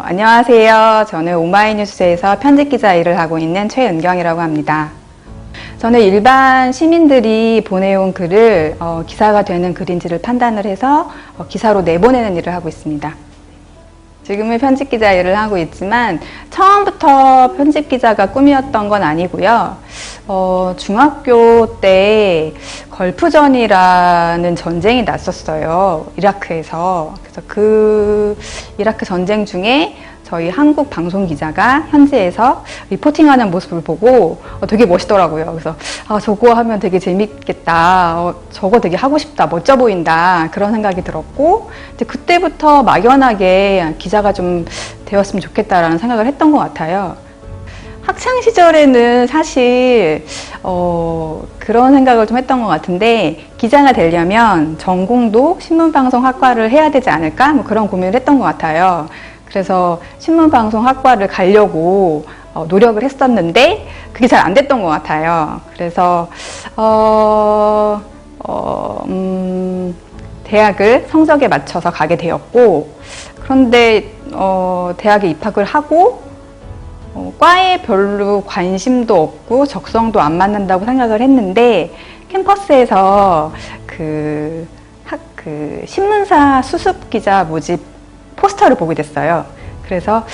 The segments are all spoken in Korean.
안녕하세요. 저는 오마이뉴스에서 편집기자 일을 하고 있는 최은경이라고 합니다. 저는 일반 시민들이 보내온 글을 기사가 되는 글인지를 판단을 해서 기사로 내보내는 일을 하고 있습니다. 지금은 편집기자 일을 하고 있지만 처음부터 편집기자가 꿈이었던 건 아니고요. 중학교 때 걸프전이라는 전쟁이 났었어요. 이라크에서. 그래서 그 이라크 전쟁 중에 저희 한국 방송 기자가 현지에서 리포팅하는 모습을 보고 되게 멋있더라고요. 그래서 저거 하면 되게 재밌겠다. 저거 되게 하고 싶다. 멋져 보인다. 그런 생각이 들었고 이제 그때부터 막연하게 기자가 좀 되었으면 좋겠다라는 생각을 했던 것 같아요. 학창 시절에는 사실 그런 생각을 좀 했던 것 같은데 기자가 되려면 전공도 신문방송학과를 해야 되지 않을까? 뭐 그런 고민을 했던 것 같아요. 그래서 신문방송학과를 가려고 노력을 했었는데 그게 잘 안 됐던 것 같아요. 그래서 대학을 성적에 맞춰서 가게 되었고 그런데 대학에 입학을 하고 과에 별로 관심도 없고 적성도 안 맞는다고 생각을 했는데 캠퍼스에서 그 신문사 수습 기자 모집 포스터를 보게 됐어요. 그래서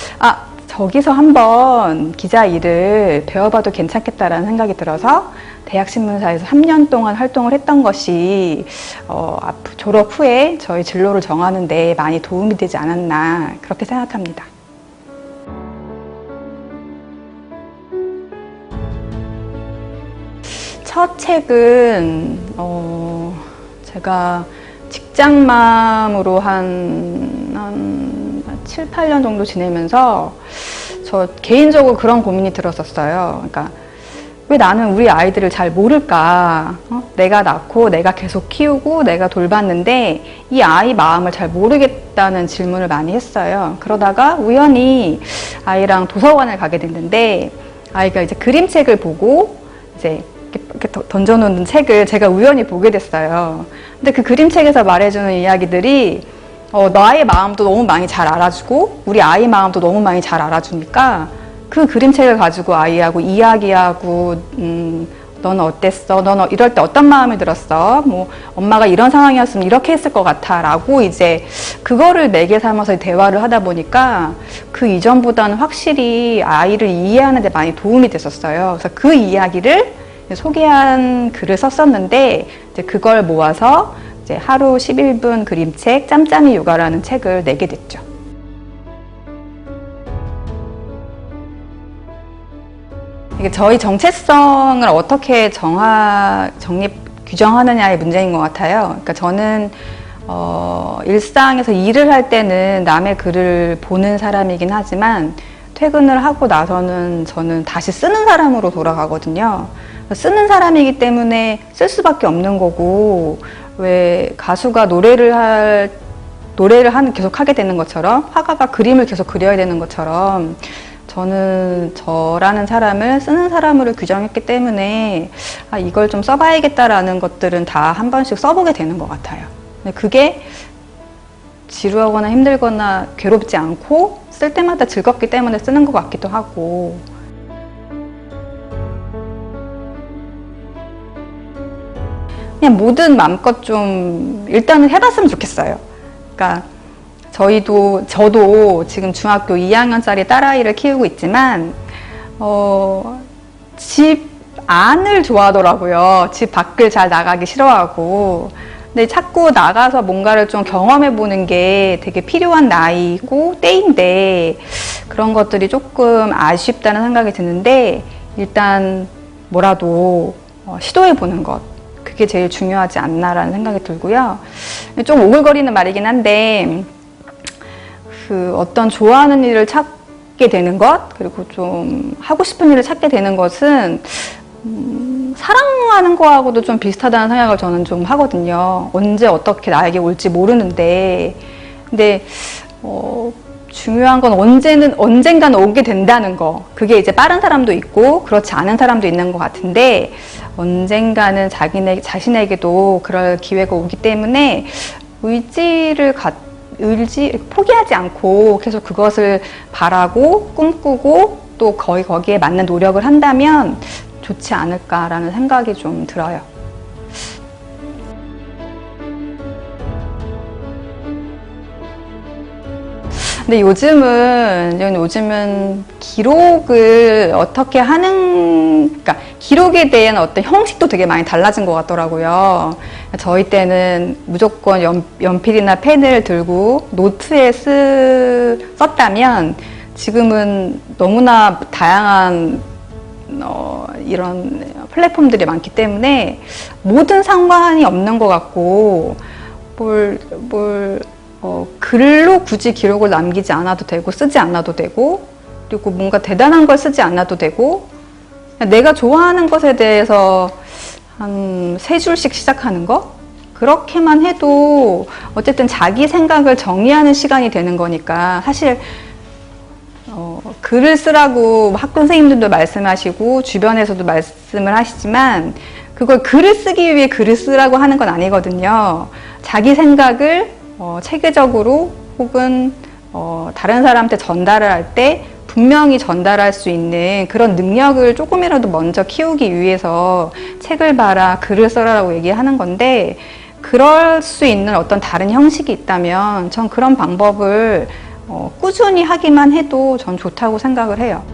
저기서 한번 기자 일을 배워봐도 괜찮겠다라는 생각이 들어서 대학신문사에서 3년 동안 활동을 했던 것이 졸업 후에 저희 진로를 정하는 데 많이 도움이 되지 않았나 그렇게 생각합니다. 첫 책은 제가 직장맘으로 한 7, 8년 정도 지내면서 저 개인적으로 그런 고민이 들었었어요. 그러니까 왜 나는 우리 아이들을 잘 모를까? 내가 낳고 내가 계속 키우고 내가 돌봤는데 이 아이 마음을 잘 모르겠다는 질문을 많이 했어요. 그러다가 우연히 아이랑 도서관을 가게 됐는데 아이가 이제 그림책을 보고 이제 이렇게 던져놓는 책을 제가 우연히 보게 됐어요. 근데 그 그림책에서 말해주는 이야기들이 나의 마음도 너무 많이 잘 알아주고 우리 아이 마음도 너무 많이 잘 알아주니까 그 그림책을 가지고 아이하고 이야기하고 너는 어땠어? 너는 이럴 때 어떤 마음이 들었어? 뭐 엄마가 이런 상황이었으면 이렇게 했을 것 같아 라고 이제 그거를 매개 삼아서 대화를 하다 보니까 그 이전보다는 확실히 아이를 이해하는 데 많이 도움이 됐었어요. 그래서 그 이야기를 소개한 글을 썼었는데 이제 그걸 모아서 이제 하루 11분 그림책 짬짬이 요가라는 책을 내게 됐죠. 이게 저희 정체성을 어떻게 규정하느냐의 문제인 것 같아요. 그러니까 저는 일상에서 일을 할 때는 남의 글을 보는 사람이긴 하지만 퇴근을 하고 나서는 저는 다시 쓰는 사람으로 돌아가거든요. 쓰는 사람이기 때문에 쓸 수밖에 없는 거고 왜 가수가 노래를 계속 하게 되는 것처럼 화가가 그림을 계속 그려야 되는 것처럼 저는 저라는 사람을 쓰는 사람으로 규정했기 때문에 이걸 좀 써봐야겠다라는 것들은 다 한 번씩 써보게 되는 것 같아요. 근데 그게 지루하거나 힘들거나 괴롭지 않고 쓸 때마다 즐겁기 때문에 쓰는 것 같기도 하고 그냥 뭐든 마음껏 좀 일단은 해봤으면 좋겠어요. 그러니까 저도 지금 중학교 2학년짜리 딸아이를 키우고 있지만 집 안을 좋아하더라고요. 집 밖을 잘 나가기 싫어하고 근데 자꾸 나가서 뭔가를 좀 경험해 보는 게 되게 필요한 나이고 때인데 그런 것들이 조금 아쉽다는 생각이 드는데 일단 뭐라도 시도해 보는 것 그게 제일 중요하지 않나라는 생각이 들고요. 좀 오글거리는 말이긴 한데 그 어떤 좋아하는 일을 찾게 되는 것 그리고 좀 하고 싶은 일을 찾게 되는 것은 사랑하는 거하고도 좀 비슷하다는 생각을 저는 좀 하거든요. 언제 어떻게 나에게 올지 모르는데 근데 중요한 건 언젠가는 오게 된다는 거. 그게 이제 빠른 사람도 있고 그렇지 않은 사람도 있는 것 같은데 언젠가는 자신에게도 그럴 기회가 오기 때문에 포기하지 않고 계속 그것을 바라고 꿈꾸고 또 거기에 맞는 노력을 한다면 좋지 않을까라는 생각이 좀 들어요. 근데 요즘은 기록을 어떻게 그러니까 기록에 대한 어떤 형식도 되게 많이 달라진 것 같더라고요. 저희 때는 무조건 연필이나 펜을 들고 노트에 썼다면 지금은 너무나 다양한 이런 플랫폼들이 많기 때문에 모든 상관이 없는 것 같고 글로 굳이 기록을 남기지 않아도 되고 쓰지 않아도 되고 그리고 뭔가 대단한 걸 쓰지 않아도 되고 내가 좋아하는 것에 대해서 한 3줄씩 시작하는 거? 그렇게만 해도 어쨌든 자기 생각을 정리하는 시간이 되는 거니까 사실 글을 쓰라고 학교 선생님들도 말씀하시고 주변에서도 말씀을 하시지만 그걸 글을 쓰기 위해 글을 쓰라고 하는 건 아니거든요. 자기 생각을 체계적으로 혹은 다른 사람한테 전달을 할 때 분명히 전달할 수 있는 그런 능력을 조금이라도 먼저 키우기 위해서 책을 봐라, 글을 써라라고 얘기하는 건데 그럴 수 있는 어떤 다른 형식이 있다면 전 그런 방법을 꾸준히 하기만 해도 전 좋다고 생각을 해요.